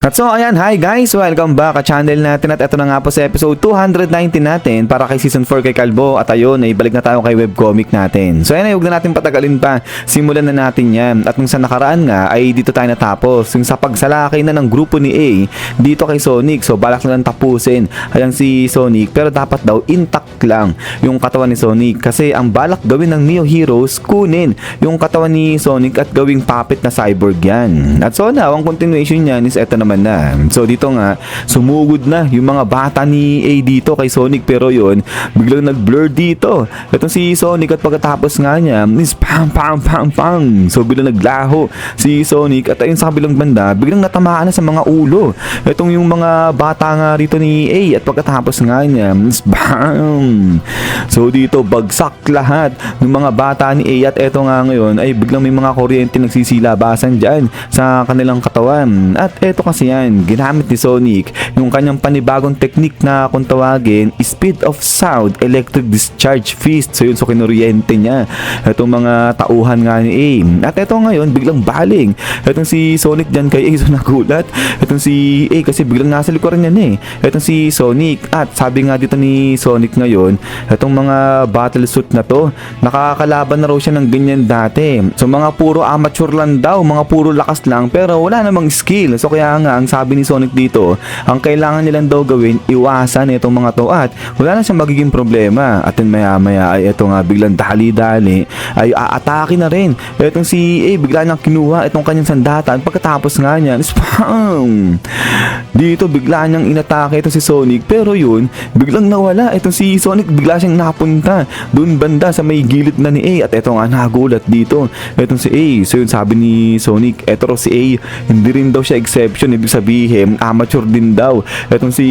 At so ayan, hi guys! Welcome back sa channel natin at ito na nga po sa episode 219 natin para kay Season 4 kay Kalbo. At ayun, ay balik na tayo kay webcomic natin. So ayan, huwag na natin patagalin pa. Simulan na natin yan. At nung sa nakaraan nga ay dito tayo natapos. Yung sa pagsalakay na ng grupo ni A dito kay Sonic. So balak na lang tapusin. Ayan si Sonic, pero dapat daw intact lang yung katawan ni Sonic. Kasi ang balak gawin ng Neo Heroes, kunin yung katawan ni Sonic at gawing puppet na cyborg yan. At so now, ang continuation yan is eto naman na. So dito nga, sumugod na yung mga bata ni A dito kay Sonic, pero yun, biglang nag-blur dito. Itong si Sonic at pagkatapos nga niya, is pang pang pang pang. So biglang naglaho si Sonic at ayun sa kabilang banda, biglang natamaan na sa mga ulo. Itong yung mga bata nga rito ni A at pagkatapos nga niya, is bang. So dito, bagsak lahat ng mga bata ni A at eto nga ngayon ay biglang may mga kuryente nagsisilabasan dyan sa kanilang katawan. At eto kasi yan, ginamit ni Sonic yung kanyang panibagong technique na kung tawagin, speed of sound electric discharge fist. So yun, so kinuryente niya itong mga tauhan nga ni A. At eto ngayon, biglang baling itong si Sonic dyan kay A. So nagulat itong si A kasi biglang nasa likuran niya eh. Itong si Sonic, at sabi nga dito ni Sonic ngayon, itong mga battle suit na to, nakakalaban na raw siya ng ganyan dati. So mga puro amateur lang daw, mga puro lakas lang, pero wala namang skill. So kaya nga, ang sabi ni Sonic dito, ang kailangan nilang daw gawin, iwasan itong mga to at wala na siyang magiging problema. At then maya maya ay ito nga biglang dali-dali ay aatake na rin itong si A. Bigla niyang kinuha itong kanyang sandata at pagkatapos nga niyan, spam! Dito bigla niyang inatake ito si Sonic, pero yun, biglang nawala itong si Sonic, bigla siyang napunta dun banda sa may gilid na ni A. At ito nga, nagulat dito itong si A. So yun, sabi ni Sonic, eto raw si A, hindi rin daw siya exception. Ibig sabihin, amateur din daw itong si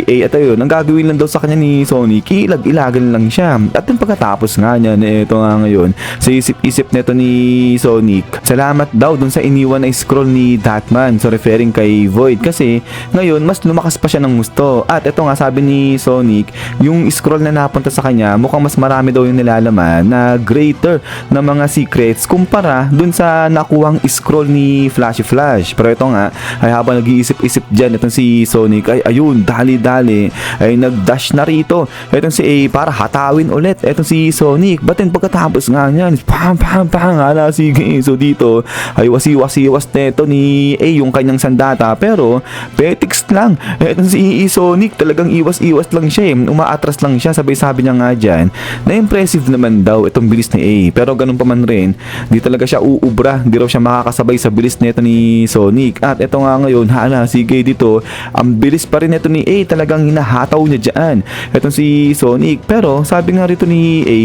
A. At ayun, ang gagawin lang daw sa kanya ni Sonic, ilag-ilagan lang siya. At yung pagkatapos nga niya, ito nga ngayon, sa isip-isip nito ni Sonic, salamat daw dun sa iniwan na scroll ni Datman. So referring kay Void, kasi ngayon, mas lumakas pa siya ng gusto. At ito nga, sabi ni Sonic, yung scroll na napunta sa kanya, mukhang mas marami daw yung nilalaman na greater na mga secrets kumpara dun sa nakuhang scroll ni Flashy Flash. Pero ito nga, ay habang nag-iisip-isip dyan, itong si Sonic ay ayun, dali-dali ay nag-dash na rito itong si A para hatawin ulit itong si Sonic. Batin pagkatapos nga niyan, pam pam pam, hala sige. So dito ay wasi-wasi-was neto ni A yung kanyang sandata, pero petiks lang itong si Sonic, talagang iwas-iwas lang siya umaatras lang siya. Sabi niya nga dyan na impressive naman daw itong bilis ni A, pero ganun pa man rin, di talaga siya uubra, di raw siya makakasabay sa bilis neto ni Sonic. At ito nga ngayon, hala sige, dito ang bilis pa rin ito ni A, talagang hinahataw niya dyan itong si Sonic. Pero sabi nga rito ni A,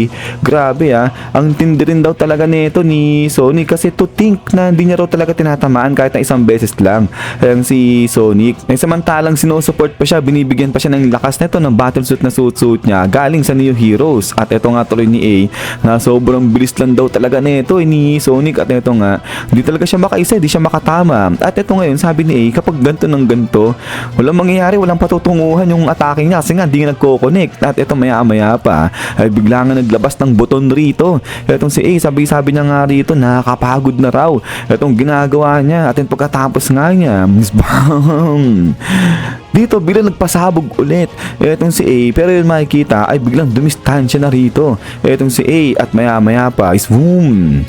grabe ang tindi rin daw talaga nito ni Sonic, kasi to think na hindi niya raw talaga tinatamaan kahit na isang beses lang ang si Sonic. Ay samantalang sinusupport pa siya, binibigyan pa siya ng lakas nito ng battlesuit na suit niya galing sa Neo Heroes. At ito nga tuloy ni A na sobrang bilis lang daw talaga nito ni Sonic. At ito nga, hindi talaga siya makaisa, hindi siya makatama. At ito ngayon, sabi ni A, kapag ganito ng ganito, walang mangyayari, walang patutunguhan yung atake niya kasi nga hindi nagko-connect. At ito maya-maya pa ay bigla nga naglabas ng buton rito itong si A. Sabi niya nga rito, nakakapagod na raw itong ginagawa niya. At yung pagkatapos nga niya, bang! Dito biglang nagpasabog ulit etong si A, pero yun makikita ay biglang dumistansya na rito etong si A. At maya maya pa is boom.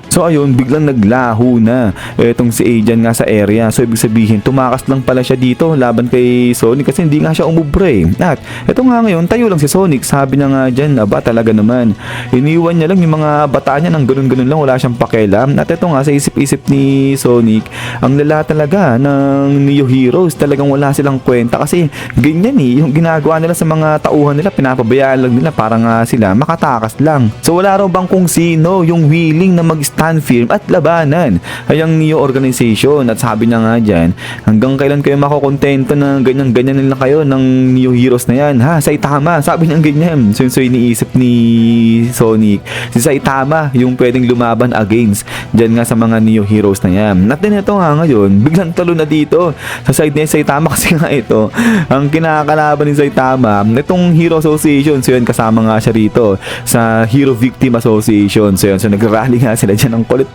So ayun, biglang naglaho na etong si A dyan nga sa area. So ibig sabihin, tumakas lang pala siya dito laban kay Sonic kasi hindi nga siya umubre. At eto nga ngayon, tayo lang si Sonic. Sabi niya nga dyan, aba talaga naman, iniwan niya lang yung mga bata niya ng ganun-ganun lang, wala siyang pakialam. At eto nga, sa isip-isip ni Sonic, ang lala talaga ng Neo Heroes, talagang wala silang kwenta kasi ganyan yung ginagawa nila sa mga tauhan nila, pinapabayaan lang nila para nga sila makatakas lang. So wala raw bang kung sino yung willing na mag-stand firm at labanan ay ang Neo organization. At sabi niya nga dyan, hanggang kailan kayo makukontento na ganyan-ganyan nila kayo ng Neo Heroes na yan, ha? Saitama, sabi niya ganyan. So iniisip ni Sonic, si Saitama yung pwedeng lumaban against dyan nga sa mga Neo Heroes na yan. At din ito nga ngayon, biglang talo na dito sa side ni Saitama kasi nga ito, ang kinakalaban ni Saitama, itong Hero Association. So yun, kasama nga siya rito sa Hero Victim Association. So yun, so nagrally nga sila dyan ng kulit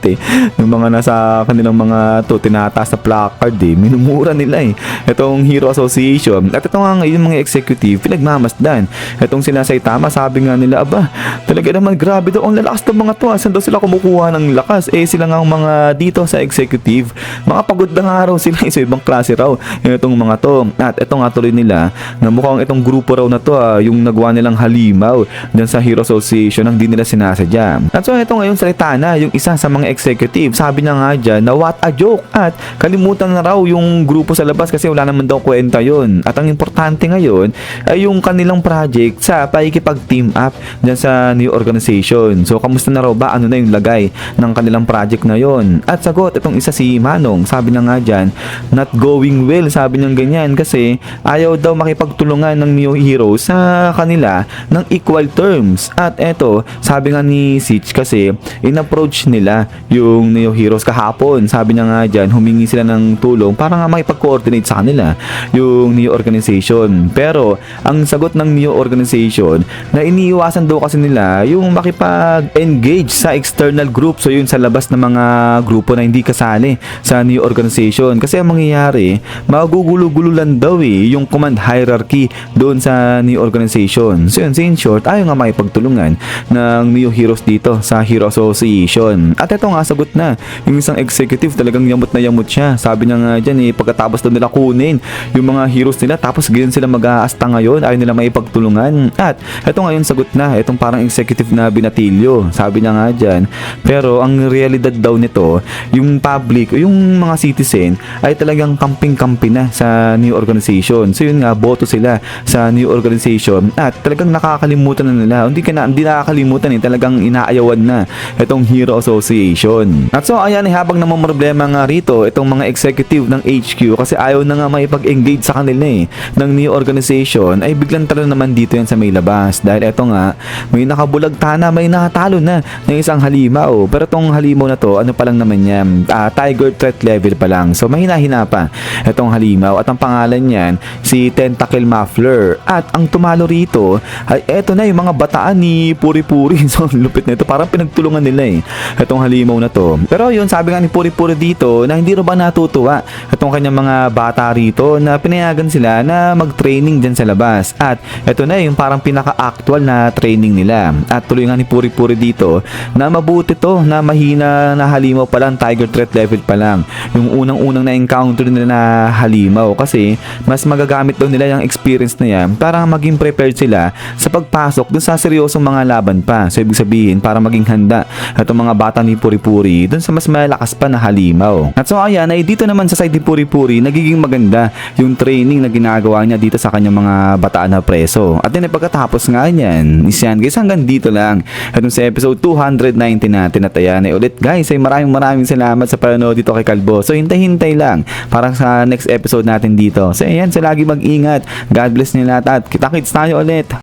yung mga nasa kanilang mga to, tinataas na placard minumura nila itong Hero Association. At ito nga yung mga executive, pinagmamasdan. Itong sila Saitama, sabi nga nila, aba, talaga naman grabe daw ang lalakas ng mga to. Saan daw sila kumukuha ng lakas? Sila nga ang mga dito sa executive, mga pagod na nga raw sila sa ibang klase raw itong mga to. At ito nga tuloy nila na mukhang itong grupo raw na to yung nagawa nilang halimaw dyan sa Hero Association ang di nila sinasadya. At so ito ngayon salita na yung isa sa mga executive, sabi niya nga dyan na what a joke at kalimutan na raw yung grupo sa labas kasi wala naman daw kwenta yun. At ang importante ngayon ay yung kanilang project sa pakikipag-team up dyan sa new organization. So kamusta na raw ba? Ano na yung lagay ng kanilang project na yon? At sagot itong isa si Manong, sabi niya nga dyan, not going well, sabi niya ganyan kasi ayaw daw makipagtulungan ng Neo Heroes sa kanila ng equal terms. At eto, sabi nga ni Sitch kasi in-approach nila yung Neo Heroes kahapon. Sabi niya nga dyan, humingi sila ng tulong para nga makipag-coordinate sa kanila yung Neo Organization. Pero ang sagot ng Neo Organization na iniiwasan daw kasi nila yung makipag-engage sa external group. So yun sa labas ng mga grupo na hindi kasali sa Neo Organization. Kasi ang mangyayari, magugulo-gulo lang daw yung command hierarchy doon sa Neo Organization. So yun, in short, ayaw nga makipagtulungan ng Neo Heroes dito sa Hero Association. At ito nga, sagot na yung isang executive, talagang yamot na yamot siya. Sabi niya nga dyan, pagkatapos daw nila kunin yung mga heroes nila, tapos ganyan sila mag-aasta ngayon, ayaw nila maipagtulungan. At ito ngayon, sagot na itong parang executive na binatilyo. Sabi niya nga dyan, pero ang realidad daw nito, yung public, yung mga citizen ay talagang kamping-kampi na sa new organization. So yun nga, boto sila sa new organization at talagang nakakalimutan na nila. Hindi nakakalimutan talagang inaayawan na itong Hero Association. At so ayan, habang namang problema nga rito itong mga executive ng HQ kasi ayaw na nga maipag-engage sa kanila ng new organization, ay biglang talo naman dito yan sa may labas. Dahil eto nga, may nakabulagta na, may nakatalo na ng isang halimaw. Pero itong halimaw na to, ano pa lang naman yan, Tiger threat level pa lang. So mahina-hina pa itong halimaw. At ang pangalan niyan, si Tentacle Muffler. At ang tumalo rito, ay eto na yung mga bataan ni Puri-Puri. So lupit na ito, parang pinagtulungan nila itong halimaw na to. Pero yun, sabi nga ni Puri-Puri dito, na hindi rin ba natutuwa itong kanyang mga bata rito na pinayagan sila na mag-training dyan sa labas. At eto na yung parang pinaka-actual na training nila. At tuloy nga ni Puri-Puri dito na mabuti to, na mahina na halimaw pa lang, Tiger threat level pa lang yung unang-unang na-encounter nila na halimaw, kasi mas magagamit daw nila yung experience na yan para maging prepared sila sa pagpasok dun sa seryosong mga laban pa. So ibig sabihin, para maging handa itong mga bata ni Puri-Puri dun sa mas malakas pa na halimaw. At so ayan, ay dito naman sa side ni Puri-Puri, nagiging maganda yung training na ginagawa niya dito sa kanyang mga bataan na preso. At din pagkatapos nga niyan, isyan guys, hanggang dito lang itong sa episode 290 natin. At ayan ay ulit guys, ay maraming salamat sa panonood dito kay Kalbo. So hintay-hintay lang para sa next episode natin dito. So ayan, so lagi mag-ingat. God bless niyo lahat at kita-kits tayo ulit.